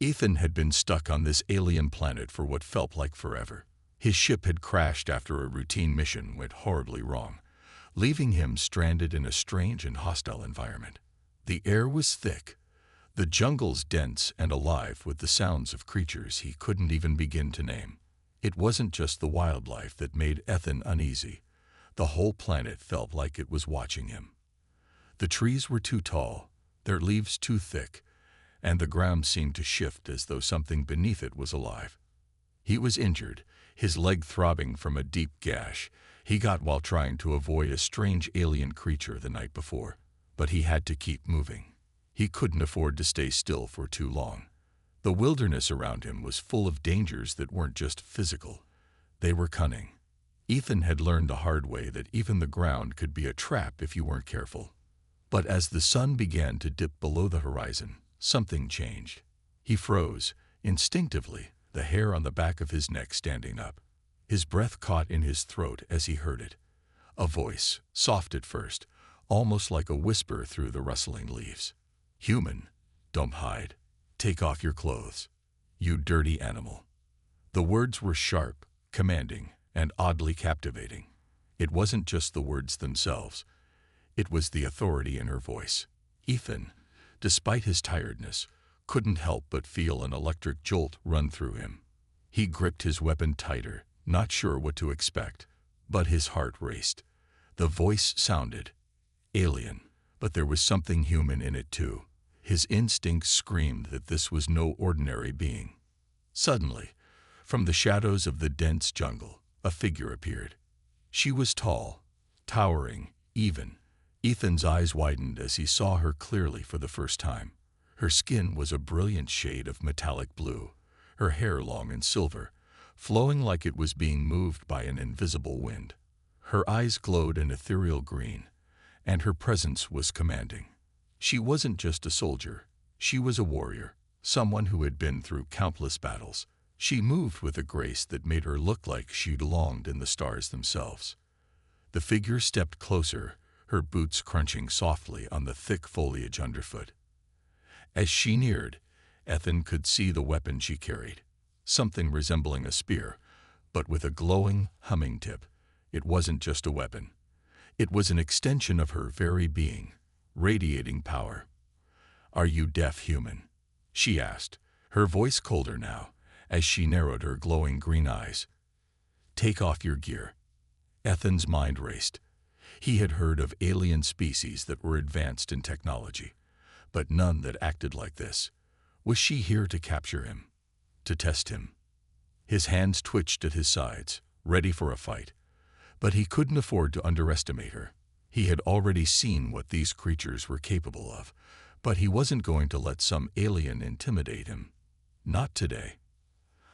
Ethan had been stuck on this alien planet for what felt like forever. His ship had crashed after a routine mission went horribly wrong, leaving him stranded in a strange and hostile environment. The air was thick, the jungles dense and alive with the sounds of creatures he couldn't even begin to name. It wasn't just the wildlife that made Ethan uneasy. The whole planet felt like it was watching him. The trees were too tall, their leaves too thick, and the ground seemed to shift as though something beneath it was alive. He was injured, his leg throbbing from a deep gash he got while trying to avoid a strange alien creature the night before. But he had to keep moving. He couldn't afford to stay still for too long. The wilderness around him was full of dangers that weren't just physical. They were cunning. Ethan had learned the hard way that even the ground could be a trap if you weren't careful. But as the sun began to dip below the horizon, something changed. He froze, instinctively, the hair on the back of his neck standing up. His breath caught in his throat as he heard it. A voice, soft at first, almost like a whisper through the rustling leaves. "Human, don't hide. Take off your clothes. You dirty animal." The words were sharp, commanding, and oddly captivating. It wasn't just the words themselves. It was the authority in her voice. Ethan, despite his tiredness, couldn't help but feel an electric jolt run through him. He gripped his weapon tighter, not sure what to expect, but his heart raced. The voice sounded alien, but there was something human in it too. His instincts screamed that this was no ordinary being. Suddenly, from the shadows of the dense jungle, a figure appeared. She was tall, towering, even. Ethan's eyes widened as he saw her clearly for the first time. Her skin was a brilliant shade of metallic blue, her hair long and silver, flowing like it was being moved by an invisible wind. Her eyes glowed an ethereal green, and her presence was commanding. She wasn't just a soldier, she was a warrior, someone who had been through countless battles. She moved with a grace that made her look like she belonged in the stars themselves. The figure stepped closer, her boots crunching softly on the thick foliage underfoot. As she neared, Ethan could see the weapon she carried, something resembling a spear, but with a glowing, humming tip. It wasn't just a weapon. It was an extension of her very being, radiating power. "Are you deaf, human?" she asked, her voice colder now, as she narrowed her glowing green eyes. "Take off your gear." Ethan's mind raced. He had heard of alien species that were advanced in technology, but none that acted like this. Was she here to capture him? To test him? His hands twitched at his sides, ready for a fight. But he couldn't afford to underestimate her. He had already seen what these creatures were capable of, but he wasn't going to let some alien intimidate him. Not today.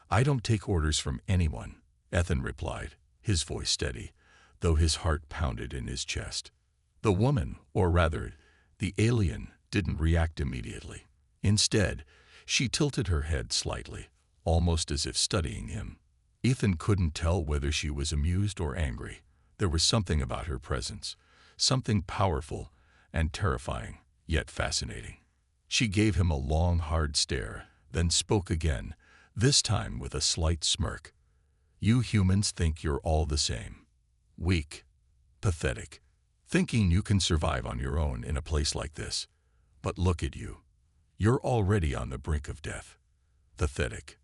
"I don't take orders from anyone," Ethan replied, his voice steady, though his heart pounded in his chest. The woman, or rather, the alien, didn't react immediately. Instead, she tilted her head slightly, almost as if studying him. Ethan couldn't tell whether she was amused or angry. There was something about her presence, something powerful and terrifying, yet fascinating. She gave him a long, hard stare, then spoke again, this time with a slight smirk. "You humans think you're all the same. Weak, pathetic, thinking you can survive on your own in a place like this. But look at you. You're already on the brink of death. Pathetic."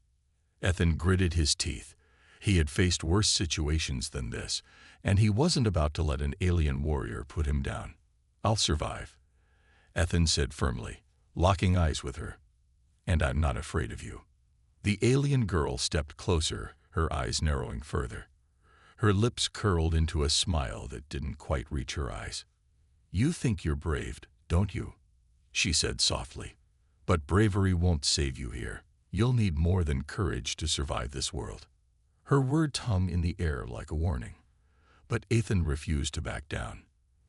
Ethan gritted his teeth. He had faced worse situations than this, and he wasn't about to let an alien warrior put him down. "I'll survive," Ethan said firmly, locking eyes with her. "And I'm not afraid of you." The alien girl stepped closer, her eyes narrowing further. Her lips curled into a smile that didn't quite reach her eyes. "You think you're brave, don't you?" she said softly. "But bravery won't save you here. You'll need more than courage to survive this world." Her words hung in the air like a warning. But Ethan refused to back down.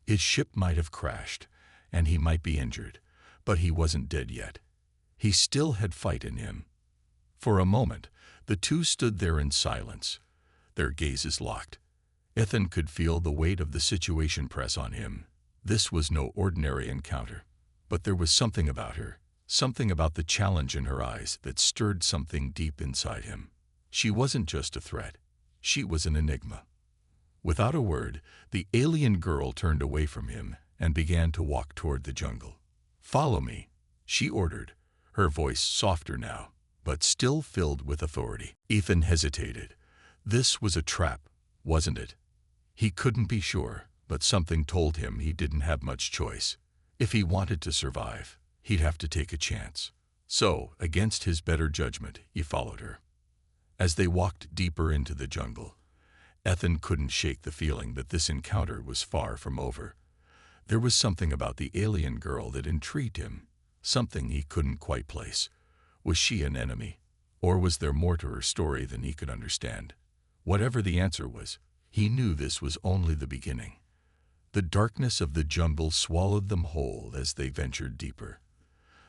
His ship might have crashed, and he might be injured, but he wasn't dead yet. He still had fight in him. For a moment, the two stood there in silence, their gazes locked. Ethan could feel the weight of the situation press on him. This was no ordinary encounter. But there was something about her, something about the challenge in her eyes that stirred something deep inside him. She wasn't just a threat. She was an enigma. Without a word, the alien girl turned away from him and began to walk toward the jungle. "Follow me," she ordered, her voice softer now, but still filled with authority. Ethan hesitated. This was a trap, wasn't it? He couldn't be sure, but something told him he didn't have much choice. If he wanted to survive, he'd have to take a chance. So, against his better judgment, he followed her. As they walked deeper into the jungle, Ethan couldn't shake the feeling that this encounter was far from over. There was something about the alien girl that intrigued him, something he couldn't quite place. Was she an enemy, or was there more to her story than he could understand? Whatever the answer was, he knew this was only the beginning. The darkness of the jungle swallowed them whole as they ventured deeper.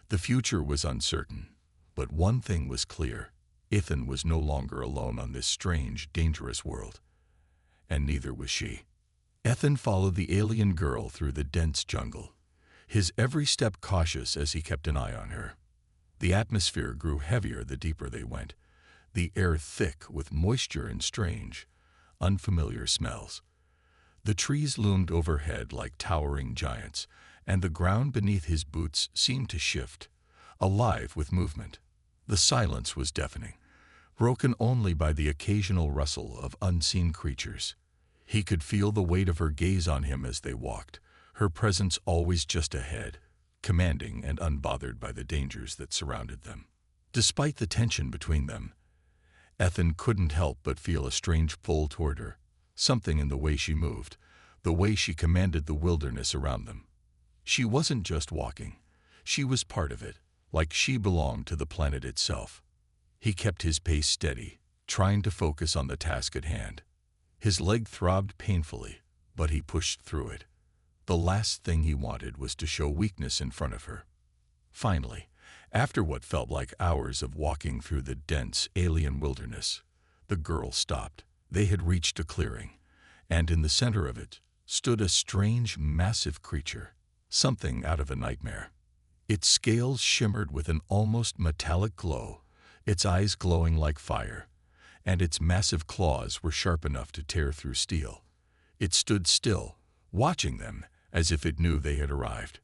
The future was uncertain, but one thing was clear. Ethan was no longer alone on this strange, dangerous world. And neither was she. Ethan followed the alien girl through the dense jungle, his every step cautious as he kept an eye on her. The atmosphere grew heavier the deeper they went, the air thick with moisture and strange, unfamiliar smells. The trees loomed overhead like towering giants, and the ground beneath his boots seemed to shift, alive with movement. The silence was deafening, broken only by the occasional rustle of unseen creatures. He could feel the weight of her gaze on him as they walked, her presence always just ahead, commanding and unbothered by the dangers that surrounded them. Despite the tension between them, Ethan couldn't help but feel a strange pull toward her, something in the way she moved, the way she commanded the wilderness around them. She wasn't just walking, she was part of it, like she belonged to the planet itself. He kept his pace steady, trying to focus on the task at hand. His leg throbbed painfully, but he pushed through it. The last thing he wanted was to show weakness in front of her. Finally, after what felt like hours of walking through the dense alien wilderness, the girl stopped. They had reached a clearing, and in the center of it stood a strange, massive creature, something out of a nightmare. Its scales shimmered with an almost metallic glow, its eyes glowing like fire, and its massive claws were sharp enough to tear through steel. It stood still, watching them as if it knew they had arrived.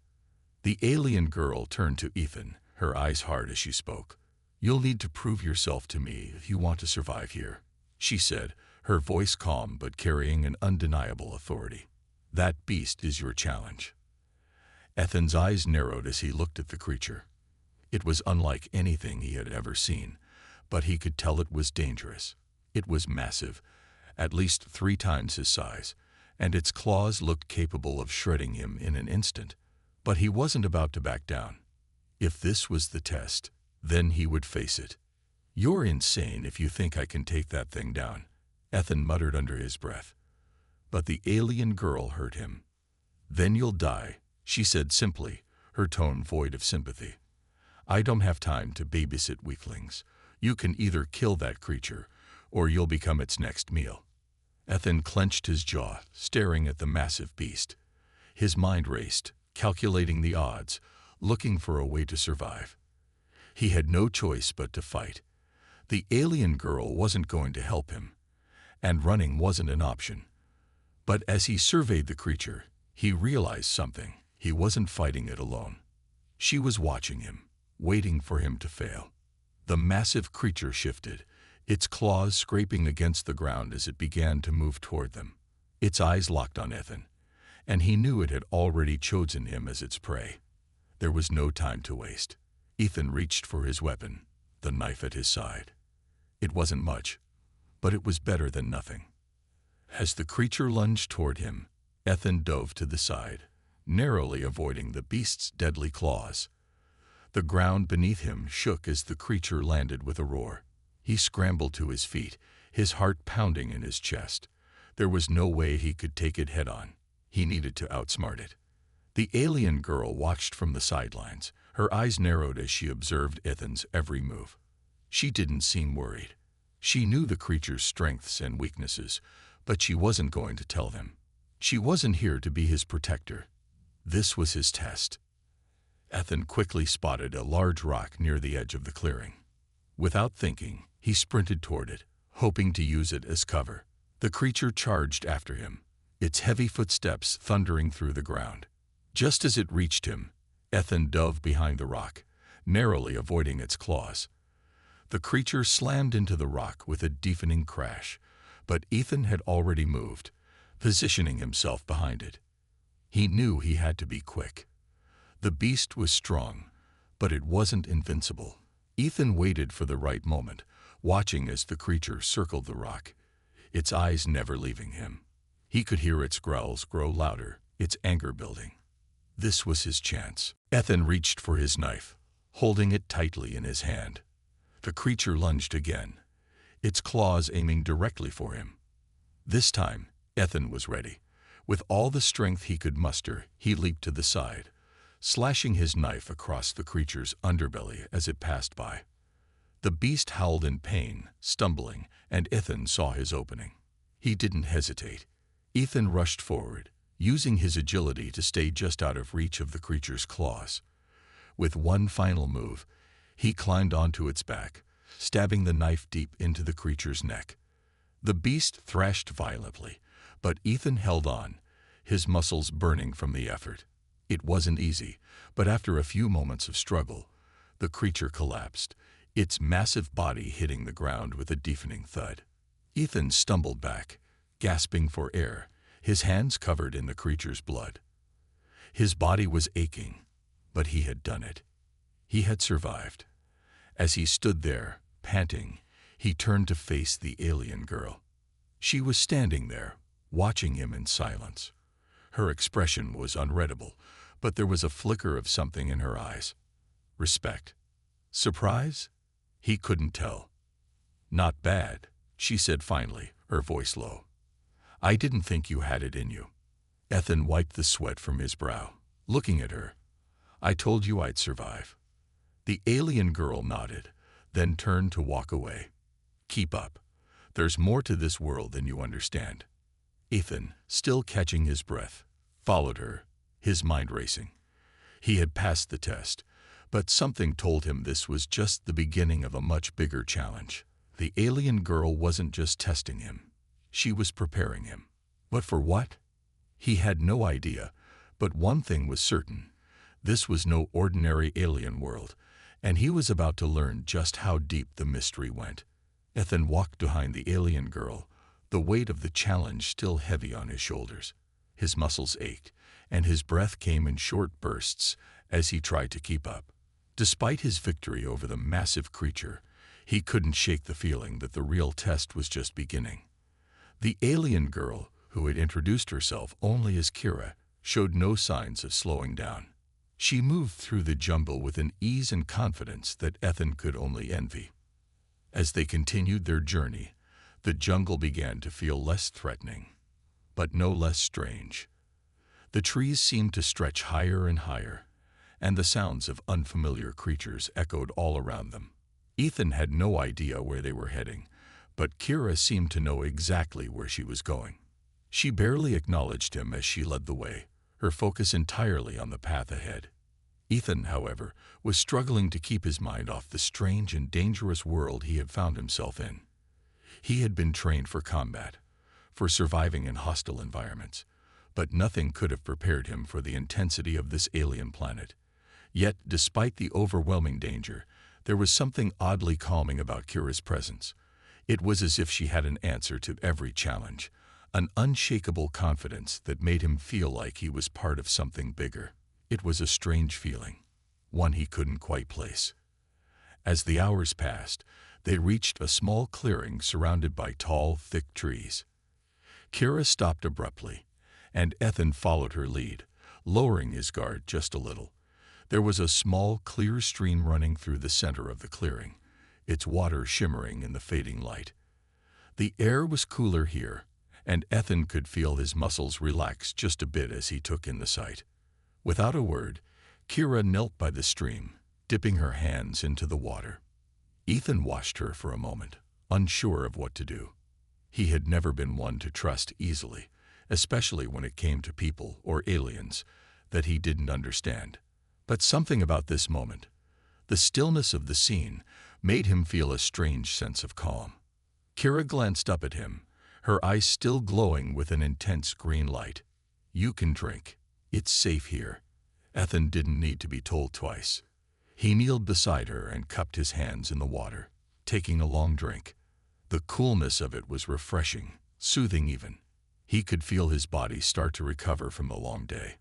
The alien girl turned to Ethan, her eyes hard as she spoke. "You'll need to prove yourself to me if you want to survive here," she said, her voice calm but carrying an undeniable authority. "That beast is your challenge." Ethan's eyes narrowed as he looked at the creature. It was unlike anything he had ever seen, but he could tell it was dangerous. It was massive, at least 3 times his size, and its claws looked capable of shredding him in an instant. But he wasn't about to back down. If this was the test, then he would face it. "You're insane if you think I can take that thing down," Ethan muttered under his breath. But the alien girl heard him. "Then you'll die," she said simply, her tone void of sympathy. "I don't have time to babysit weaklings. You can either kill that creature, or you'll become its next meal." Ethan clenched his jaw, staring at the massive beast. His mind raced, calculating the odds, looking for a way to survive. He had no choice but to fight. The alien girl wasn't going to help him, and running wasn't an option. But as he surveyed the creature, he realized something. He wasn't fighting it alone. She was watching him, waiting for him to fail. The massive creature shifted, its claws scraping against the ground as it began to move toward them. Its eyes locked on Ethan, and he knew it had already chosen him as its prey. There was no time to waste. Ethan reached for his weapon, the knife at his side. It wasn't much, but it was better than nothing. As the creature lunged toward him, Ethan dove to the side, narrowly avoiding the beast's deadly claws. The ground beneath him shook as the creature landed with a roar. He scrambled to his feet, his heart pounding in his chest. There was no way he could take it head-on. He needed to outsmart it. The alien girl watched from the sidelines, her eyes narrowed as she observed Ethan's every move. She didn't seem worried. She knew the creature's strengths and weaknesses, but she wasn't going to tell them. She wasn't here to be his protector. This was his test. Ethan quickly spotted a large rock near the edge of the clearing. Without thinking, he sprinted toward it, hoping to use it as cover. The creature charged after him, its heavy footsteps thundering through the ground. Just as it reached him, Ethan dove behind the rock, narrowly avoiding its claws. The creature slammed into the rock with a deafening crash, but Ethan had already moved, positioning himself behind it. He knew he had to be quick. The beast was strong, but it wasn't invincible. Ethan waited for the right moment, watching as the creature circled the rock, its eyes never leaving him. He could hear its growls grow louder, its anger building. This was his chance. Ethan reached for his knife, holding it tightly in his hand. The creature lunged again, its claws aiming directly for him. This time, Ethan was ready. With all the strength he could muster, he leaped to the side, slashing his knife across the creature's underbelly as it passed by. The beast howled in pain, stumbling, and Ethan saw his opening. He didn't hesitate. Ethan rushed forward, using his agility to stay just out of reach of the creature's claws. With one final move, he climbed onto its back, stabbing the knife deep into the creature's neck. The beast thrashed violently, but Ethan held on, his muscles burning from the effort. It wasn't easy, but after a few moments of struggle, the creature collapsed, its massive body hitting the ground with a deafening thud. Ethan stumbled back, gasping for air, his hands covered in the creature's blood. His body was aching, but he had done it. He had survived. As he stood there, panting, he turned to face the alien girl. She was standing there, watching him in silence. Her expression was unreadable, but there was a flicker of something in her eyes. Respect? Surprise? He couldn't tell. "Not bad," she said finally, her voice low. "I didn't think you had it in you." Ethan wiped the sweat from his brow, looking at her. "I told you I'd survive." The alien girl nodded, then turned to walk away. "Keep up. There's more to this world than you understand." Ethan, still catching his breath, followed her, his mind racing. He had passed the test, but something told him this was just the beginning of a much bigger challenge. The alien girl wasn't just testing him. She was preparing him. But for what? He had no idea, but one thing was certain. This was no ordinary alien world, and he was about to learn just how deep the mystery went. Ethan walked behind the alien girl, the weight of the challenge still heavy on his shoulders. His muscles ached, and his breath came in short bursts as he tried to keep up. Despite his victory over the massive creature, he couldn't shake the feeling that the real test was just beginning. The alien girl, who had introduced herself only as Kira, showed no signs of slowing down. She moved through the jungle with an ease and confidence that Ethan could only envy. As they continued their journey, the jungle began to feel less threatening, but no less strange. The trees seemed to stretch higher and higher, and the sounds of unfamiliar creatures echoed all around them. Ethan had no idea where they were heading, but Kira seemed to know exactly where she was going. She barely acknowledged him as she led the way, her focus entirely on the path ahead. Ethan, however, was struggling to keep his mind off the strange and dangerous world he had found himself in. He had been trained for combat, for surviving in hostile environments, but nothing could have prepared him for the intensity of this alien planet. Yet, despite the overwhelming danger, there was something oddly calming about Kira's presence. It was as if she had an answer to every challenge, an unshakable confidence that made him feel like he was part of something bigger. It was a strange feeling, one he couldn't quite place. As the hours passed, they reached a small clearing surrounded by tall, thick trees. Kira stopped abruptly, and Ethan followed her lead, lowering his guard just a little. There was a small, clear stream running through the center of the clearing, its water shimmering in the fading light. The air was cooler here, and Ethan could feel his muscles relax just a bit as he took in the sight. Without a word, Kira knelt by the stream, dipping her hands into the water. Ethan watched her for a moment, unsure of what to do. He had never been one to trust easily, especially when it came to people or aliens that he didn't understand. But something about this moment, the stillness of the scene, made him feel a strange sense of calm. Kira glanced up at him, her eyes still glowing with an intense green light. "You can drink. It's safe here." Ethan didn't need to be told twice. He kneeled beside her and cupped his hands in the water, taking a long drink. The coolness of it was refreshing, soothing even. He could feel his body start to recover from the long day.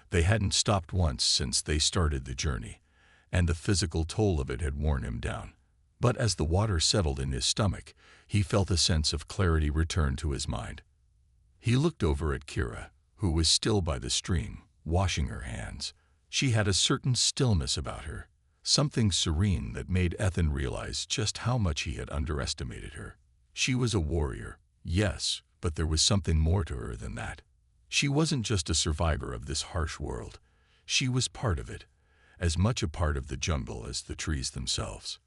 They hadn't stopped once since they started the journey, and the physical toll of it had worn him down. But as the water settled in his stomach, he felt a sense of clarity return to his mind. He looked over at Kira, who was still by the stream, washing her hands. She had a certain stillness about her, something serene that made Ethan realize just how much he had underestimated her. She was a warrior, yes, but there was something more to her than that. She wasn't just a survivor of this harsh world. She was part of it, as much a part of the jungle as the trees themselves.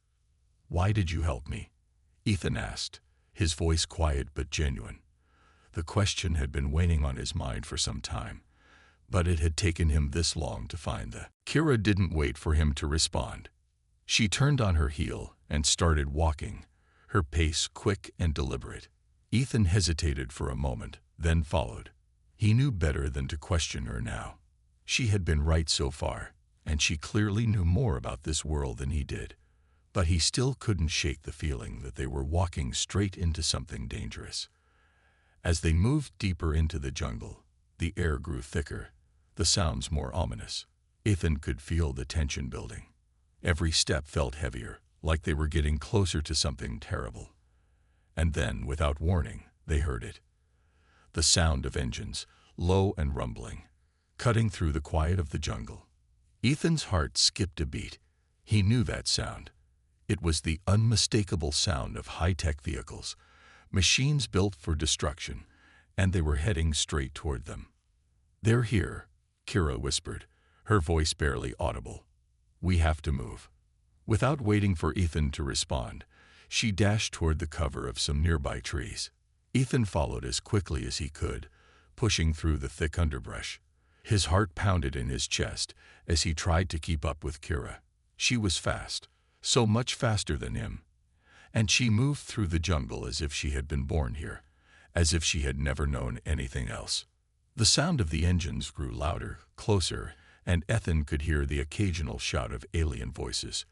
"Why did you help me?" Ethan asked, his voice quiet but genuine. The question had been weighing on his mind for some time, but it had taken him this long to find the... Kira didn't wait for him to respond. She turned on her heel and started walking, her pace quick and deliberate. Ethan hesitated for a moment, then followed. He knew better than to question her now. She had been right so far, and she clearly knew more about this world than he did. But he still couldn't shake the feeling that they were walking straight into something dangerous. As they moved deeper into the jungle, the air grew thicker, the sounds more ominous. Ethan could feel the tension building. Every step felt heavier, like they were getting closer to something terrible. And then, without warning, they heard it. The sound of engines, low and rumbling, cutting through the quiet of the jungle. Ethan's heart skipped a beat. He knew that sound. It was the unmistakable sound of high-tech vehicles, machines built for destruction, and they were heading straight toward them. "They're here," Kira whispered, her voice barely audible. "We have to move." Without waiting for Ethan to respond, she dashed toward the cover of some nearby trees. Ethan followed as quickly as he could, pushing through the thick underbrush. His heart pounded in his chest as he tried to keep up with Kira. She was fast, so much faster than him, and she moved through the jungle as if she had been born here, as if she had never known anything else. The sound of the engines grew louder, closer, and Ethan could hear the occasional shout of alien voices.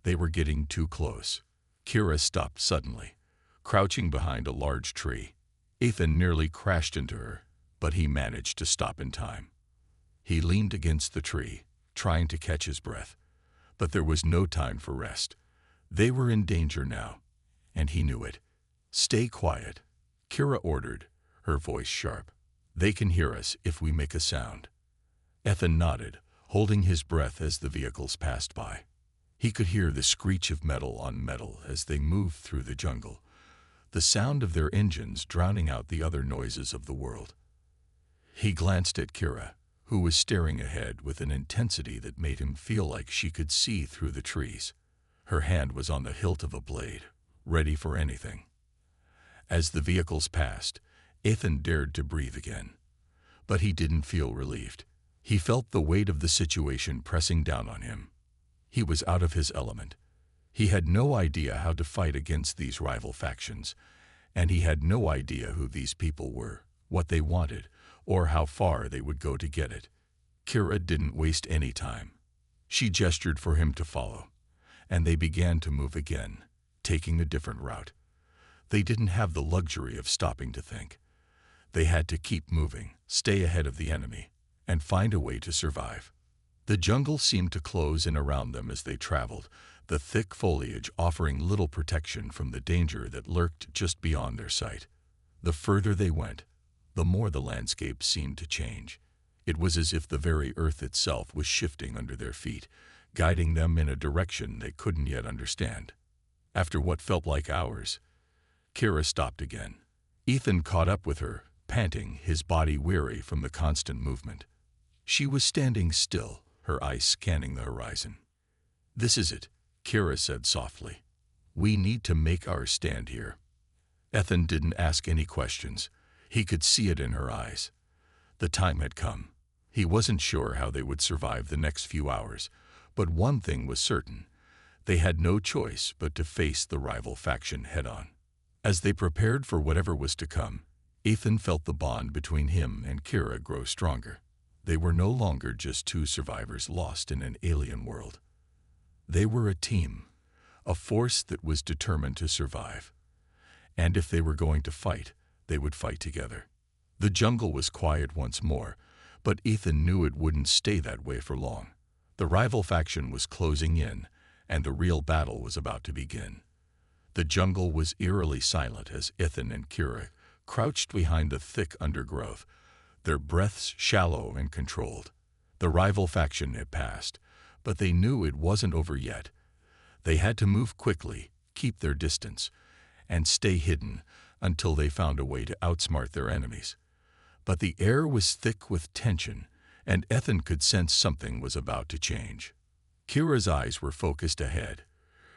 They were getting too close. Kira stopped suddenly, crouching behind a large tree. Ethan nearly crashed into her, but he managed to stop in time. He leaned against the tree, trying to catch his breath. But there was no time for rest. They were in danger now, and he knew it. "Stay quiet," Kira ordered, her voice sharp. "They can hear us if we make a sound." Ethan nodded, holding his breath as the vehicles passed by. He could hear the screech of metal on metal as they moved through the jungle, the sound of their engines drowning out the other noises of the world. He glanced at Kira, who was staring ahead with an intensity that made him feel like she could see through the trees. Her hand was on the hilt of a blade, ready for anything. As the vehicles passed, Ethan dared to breathe again. But he didn't feel relieved. He felt the weight of the situation pressing down on him. He was out of his element. He had no idea how to fight against these rival factions, and he had no idea who these people were, what they wanted, or how far they would go to get it. Kira didn't waste any time. She gestured for him to follow, and they began to move again, taking a different route. They didn't have the luxury of stopping to think. They had to keep moving, stay ahead of the enemy, and find a way to survive. The jungle seemed to close in around them as they traveled, the thick foliage offering little protection from the danger that lurked just beyond their sight. The further they went, the more the landscape seemed to change. It was as if the very earth itself was shifting under their feet, guiding them in a direction they couldn't yet understand. After what felt like hours, Kira stopped again. Ethan caught up with her, panting, his body weary from the constant movement. She was standing still, her eyes scanning the horizon. "This is it," Kira said softly. "We need to make our stand here." Ethan didn't ask any questions. He could see it in her eyes. The time had come. He wasn't sure how they would survive the next few hours, But one thing was certain. They had no choice but to face the rival faction head-on. As they prepared for whatever was to come, Ethan felt the bond between him and Kira grow stronger. They were no longer just two survivors lost in an alien world. They were a team, a force that was determined to survive. And if they were going to fight, they would fight together. The jungle was quiet once more, but Ethan knew it wouldn't stay that way for long. The rival faction was closing in, and the real battle was about to begin. The jungle was eerily silent as Ethan and Kira crouched behind the thick undergrowth, their breaths shallow and controlled. The rival faction had passed, but they knew it wasn't over yet. They had to move quickly, keep their distance, and stay hidden until they found a way to outsmart their enemies. But the air was thick with tension, and Ethan could sense something was about to change. Kira's eyes were focused ahead,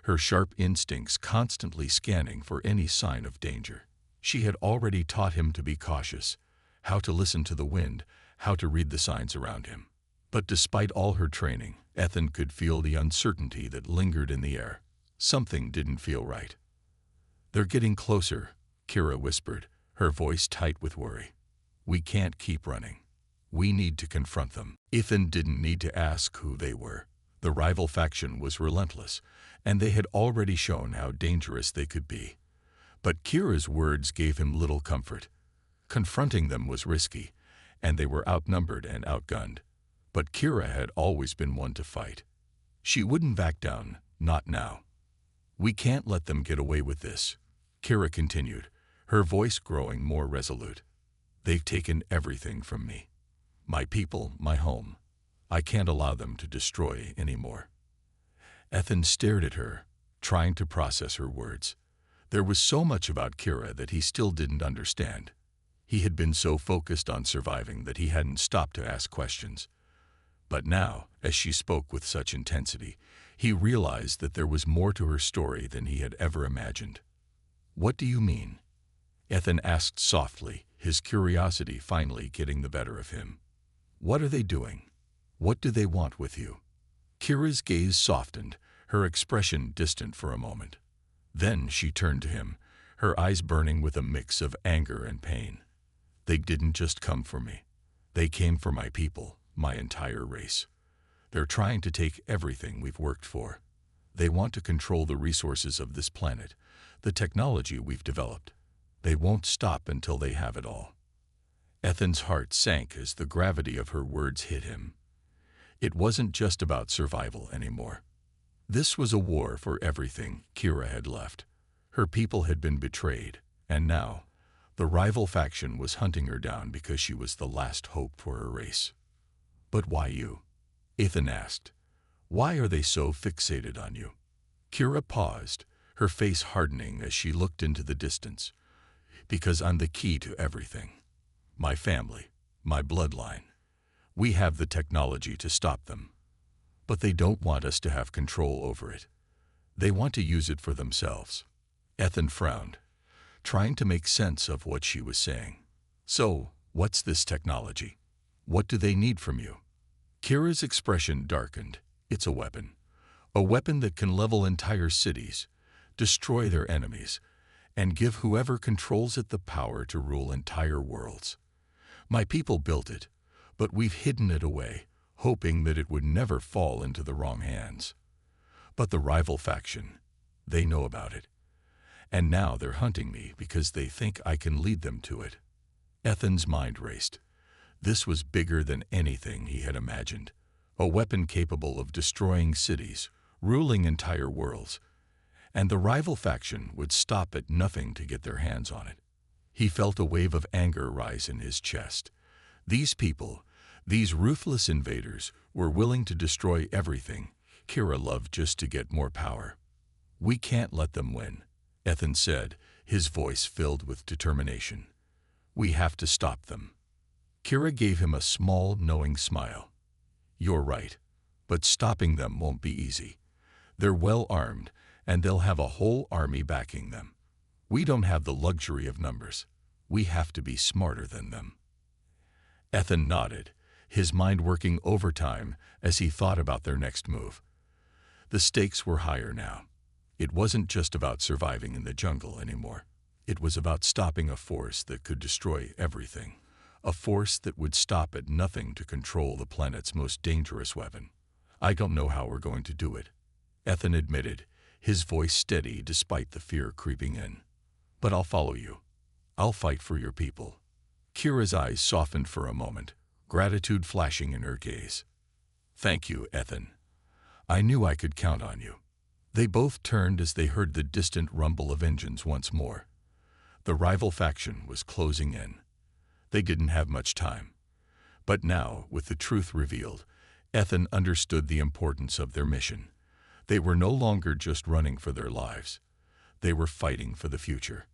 her sharp instincts constantly scanning for any sign of danger. She had already taught him to be cautious, how to listen to the wind, how to read the signs around him. But despite all her training, Ethan could feel the uncertainty that lingered in the air. Something didn't feel right. "They're getting closer," Kira whispered, her voice tight with worry. "We can't keep running. We need to confront them." Ethan didn't need to ask who they were. The rival faction was relentless, and they had already shown how dangerous they could be. But Kira's words gave him little comfort. Confronting them was risky, and they were outnumbered and outgunned. But Kira had always been one to fight. She wouldn't back down, not now. "We can't let them get away with this," Kira continued, her voice growing more resolute. "They've taken everything from me. My people, my home. I can't allow them to destroy anymore." Ethan stared at her, trying to process her words. There was so much about Kira that he still didn't understand. He had been so focused on surviving that he hadn't stopped to ask questions. But now, as she spoke with such intensity, he realized that there was more to her story than he had ever imagined. "What do you mean?" Ethan asked softly, his curiosity finally getting the better of him. "What are they doing? What do they want with you?" Kira's gaze softened, her expression distant for a moment. Then she turned to him, her eyes burning with a mix of anger and pain. "They didn't just come for me. They came for my people, my entire race. They're trying to take everything we've worked for. They want to control the resources of this planet, the technology we've developed. They won't stop until they have it all." Ethan's heart sank as the gravity of her words hit him. It wasn't just about survival anymore. This was a war for everything Kira had left. Her people had been betrayed, and now, the rival faction was hunting her down because she was the last hope for her race. "But why you?" Ethan asked. "Why are they so fixated on you?" Kira paused, her face hardening as she looked into the distance. "Because I'm the key to everything. My family, my bloodline. We have the technology to stop them. But they don't want us to have control over it. They want to use it for themselves." Ethan frowned, trying to make sense of what she was saying. "So, what's this technology? What do they need from you?" Kira's expression darkened. "It's a weapon. A weapon that can level entire cities, destroy their enemies, and give whoever controls it the power to rule entire worlds. My people built it, but we've hidden it away, hoping that it would never fall into the wrong hands. But the rival faction, they know about it. And now they're hunting me because they think I can lead them to it." Ethan's mind raced. This was bigger than anything he had imagined. A weapon capable of destroying cities, ruling entire worlds. And the rival faction would stop at nothing to get their hands on it. He felt a wave of anger rise in his chest. These people, these ruthless invaders, were willing to destroy everything Kira loved just to get more power. "We can't let them win," Ethan said, his voice filled with determination. "We have to stop them." Kira gave him a small, knowing smile. "You're right, but stopping them won't be easy. They're well armed, and they'll have a whole army backing them. We don't have the luxury of numbers. We have to be smarter than them." Ethan nodded, his mind working overtime as he thought about their next move. The stakes were higher now. It wasn't just about surviving in the jungle anymore. It was about stopping a force that could destroy everything. A force that would stop at nothing to control the planet's most dangerous weapon. I don't know how we're going to do it, Ethan admitted, his voice steady despite the fear creeping in. But I'll follow you. I'll fight for your people. Kira's eyes softened for a moment, gratitude flashing in her gaze. Thank you, Ethan. I knew I could count on you. They both turned as they heard the distant rumble of engines once more. The rival faction was closing in. They didn't have much time. But now, with the truth revealed, Ethan understood the importance of their mission. They were no longer just running for their lives. They were fighting for the future.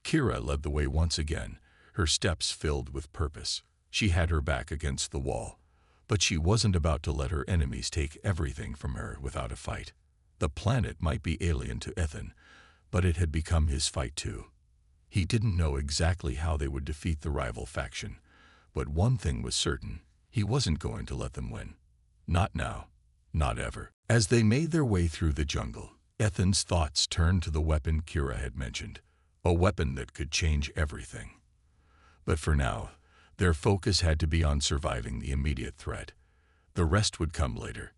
Kira led the way once again, her steps filled with purpose. She had her back against the wall, but she wasn't about to let her enemies take everything from her without a fight. The planet might be alien to Ethan, but it had become his fight too. He didn't know exactly how they would defeat the rival faction, but one thing was certain: he wasn't going to let them win. Not now, not ever. As they made their way through the jungle, Ethan's thoughts turned to the weapon Kira had mentioned, a weapon that could change everything. But for now, their focus had to be on surviving the immediate threat. The rest would come later.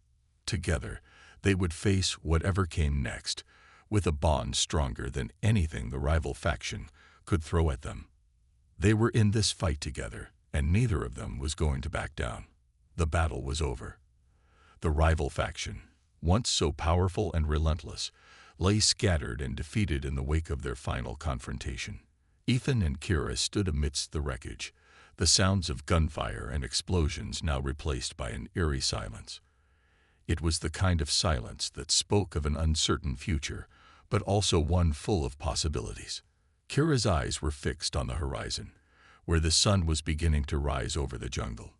Together, they would face whatever came next, with a bond stronger than anything the rival faction could throw at them. They were in this fight together, and neither of them was going to back down. The battle was over. The rival faction, once so powerful and relentless, lay scattered and defeated in the wake of their final confrontation. Ethan and Kira stood amidst the wreckage, the sounds of gunfire and explosions now replaced by an eerie silence. It was the kind of silence that spoke of an uncertain future, but also one full of possibilities. Kira's eyes were fixed on the horizon, where the sun was beginning to rise over the jungle.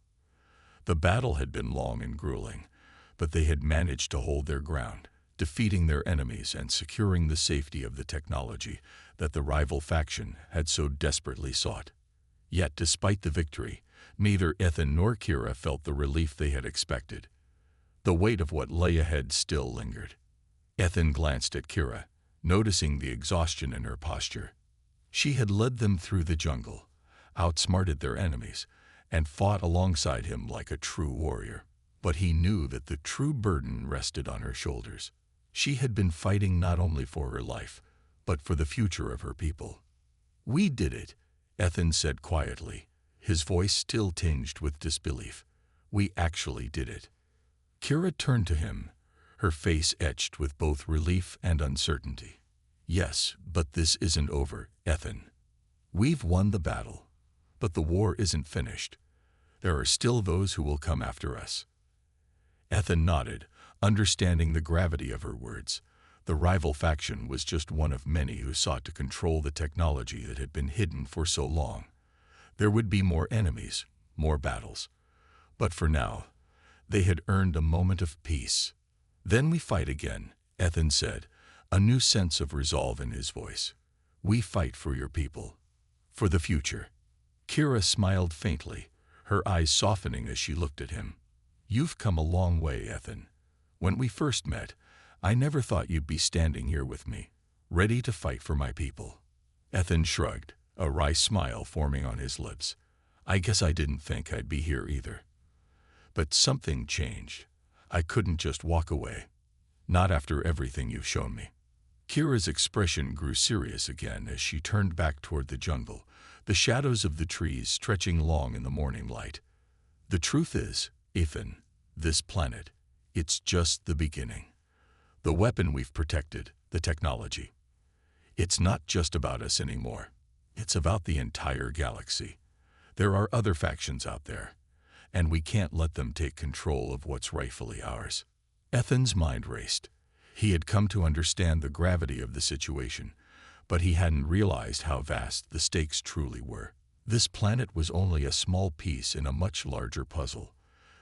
The battle had been long and grueling, but they had managed to hold their ground, defeating their enemies and securing the safety of the technology that the rival faction had so desperately sought. Yet, despite the victory, neither Ethan nor Kira felt the relief they had expected. The weight of what lay ahead still lingered. Ethan glanced at Kira, noticing the exhaustion in her posture. She had led them through the jungle, outsmarted their enemies, and fought alongside him like a true warrior. But he knew that the true burden rested on her shoulders. She had been fighting not only for her life, but for the future of her people. "We did it," Ethan said quietly, his voice still tinged with disbelief. "We actually did it." Kira turned to him, her face etched with both relief and uncertainty. "Yes, but this isn't over, Ethan. We've won the battle, but the war isn't finished. There are still those who will come after us." Ethan nodded, understanding the gravity of her words. The rival faction was just one of many who sought to control the technology that had been hidden for so long. There would be more enemies, more battles. But for now, they had earned a moment of peace. "Then we fight again," Ethan said, a new sense of resolve in his voice. "We fight for your people, for the future." Kira smiled faintly, her eyes softening as she looked at him. "You've come a long way, Ethan. When we first met, I never thought you'd be standing here with me, ready to fight for my people." Ethan shrugged, a wry smile forming on his lips. "I guess I didn't think I'd be here either. But something changed. I couldn't just walk away. Not after everything you've shown me." Kira's expression grew serious again as she turned back toward the jungle, the shadows of the trees stretching long in the morning light. "The truth is, Ethan, this planet, it's just the beginning. The weapon we've protected, the technology. It's not just about us anymore. It's about the entire galaxy. There are other factions out there, and we can't let them take control of what's rightfully ours." Ethan's mind raced. He had come to understand the gravity of the situation, but he hadn't realized how vast the stakes truly were. This planet was only a small piece in a much larger puzzle.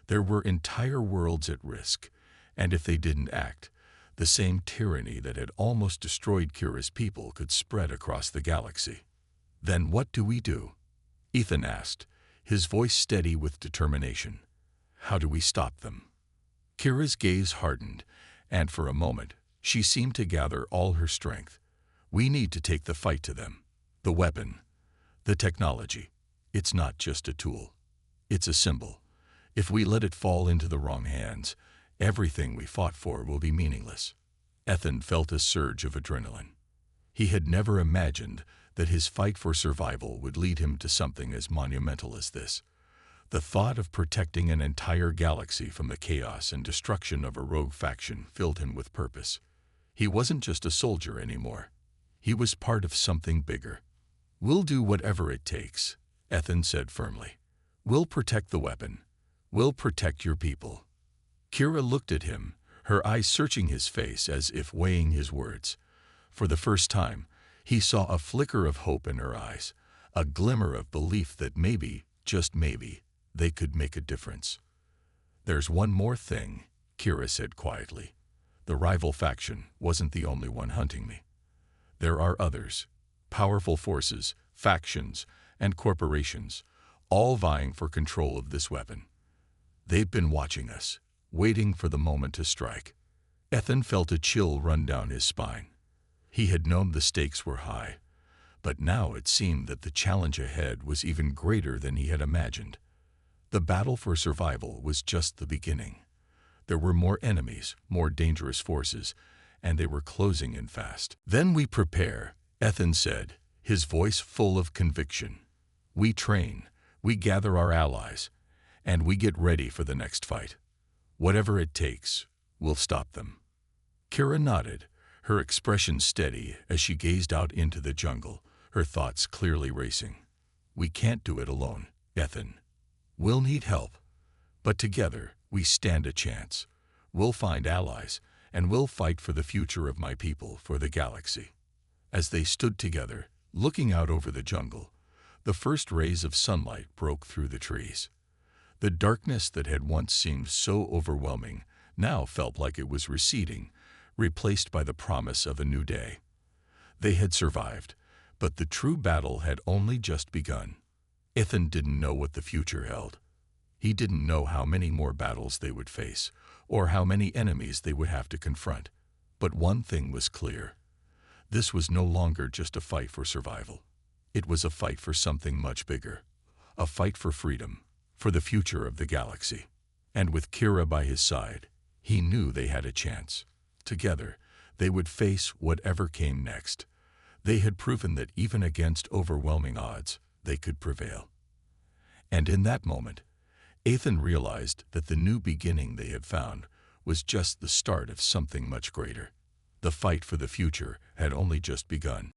There were entire worlds at risk, and if they didn't act, the same tyranny that had almost destroyed Kira's people could spread across the galaxy. "Then what do we do?" Ethan asked, his voice steady with determination. "How do we stop them?" Kira's gaze hardened, and for a moment, she seemed to gather all her strength. We need to take the fight to them. The weapon, the technology, it's not just a tool. It's a symbol. If we let it fall into the wrong hands, everything we fought for will be meaningless. Ethan felt a surge of adrenaline. He had never imagined that his fight for survival would lead him to something as monumental as this. The thought of protecting an entire galaxy from the chaos and destruction of a rogue faction filled him with purpose. He wasn't just a soldier anymore. He was part of something bigger. "We'll do whatever it takes," Ethan said firmly. "We'll protect the weapon. We'll protect your people." Kira looked at him, her eyes searching his face as if weighing his words. For the first time, he saw a flicker of hope in her eyes, a glimmer of belief that maybe, just maybe, they could make a difference. "There's one more thing," Kira said quietly. "The rival faction wasn't the only one hunting me. There are others, powerful forces, factions, and corporations, all vying for control of this weapon. They've been watching us, waiting for the moment to strike." Ethan felt a chill run down his spine. He had known the stakes were high, but now it seemed that the challenge ahead was even greater than he had imagined. The battle for survival was just the beginning. There were more enemies, more dangerous forces, and they were closing in fast. "Then we prepare," Ethan said, his voice full of conviction. "We train, we gather our allies, and we get ready for the next fight. Whatever it takes, we'll stop them." Kira nodded, her expression steady as she gazed out into the jungle, her thoughts clearly racing. "We can't do it alone, Ethan. We'll need help. But together, we stand a chance. We'll find allies, and we'll fight for the future of my people, for the galaxy." As they stood together, looking out over the jungle, the first rays of sunlight broke through the trees. The darkness that had once seemed so overwhelming now felt like it was receding, replaced by the promise of a new day. They had survived, but the true battle had only just begun. Ethan didn't know what the future held. He didn't know how many more battles they would face, or how many enemies they would have to confront. But one thing was clear. This was no longer just a fight for survival. It was a fight for something much bigger. A fight for freedom, for the future of the galaxy. And with Kira by his side, he knew they had a chance. Together, they would face whatever came next. They had proven that even against overwhelming odds, they could prevail. And in that moment, Ethan realized that the new beginning they had found was just the start of something much greater. The fight for the future had only just begun.